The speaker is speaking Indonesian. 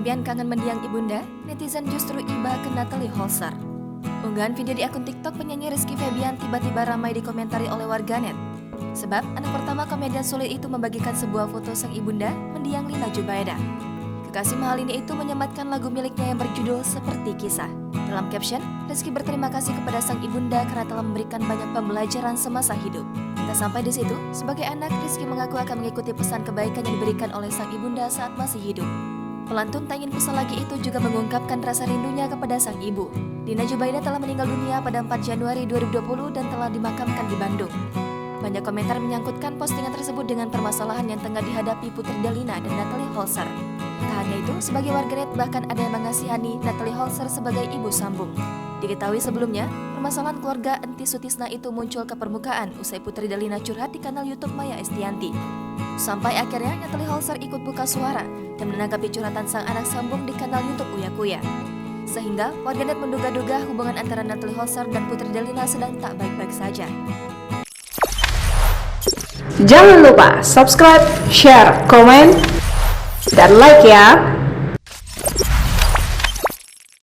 Febian kangen mendiang ibunda, netizen justru iba ke Natalie Holzer. Unggahan video di akun TikTok penyanyi Rizky Febian tiba-tiba ramai dikomentari oleh warganet. Sebab anak pertama komedian sulit itu membagikan sebuah foto sang ibunda mendiang Lina Jubaida. Kekasih mahal ini itu menyematkan lagu miliknya yang berjudul Seperti Kisah. Dalam caption, Rizky berterima kasih kepada sang ibunda karena telah memberikan banyak pembelajaran semasa hidup. Tak sampai di situ, sebagai anak, Rizky mengaku akan mengikuti pesan kebaikan yang diberikan oleh sang ibunda saat masih hidup. Pelantun tak ingin pusing lagi itu juga mengungkapkan rasa rindunya kepada sang ibu. Lina Jubaida telah meninggal dunia pada 4 Januari 2020 dan telah dimakamkan di Bandung. Banyak komentar menyangkutkan postingan tersebut dengan permasalahan yang tengah dihadapi Putri Delina dan Natalie Holzer. Tak hanya itu, sebagai warganet bahkan ada yang mengasihani Natalie Holzer sebagai ibu sambung. Diketahui sebelumnya, permasalahan keluarga Enti Sutisna itu muncul ke permukaan usai Putri Delina curhat di kanal YouTube Maya Estianti. Sampai akhirnya Natalie Holzer ikut buka suara dan menanggapi curhatan sang anak sambung di kanal YouTube Uya Kuya. Sehingga warganet menduga-duga hubungan antara Natalie Holzer dan Putri Delina sedang tak baik-baik saja. Jangan lupa subscribe, share, komen, dan like ya.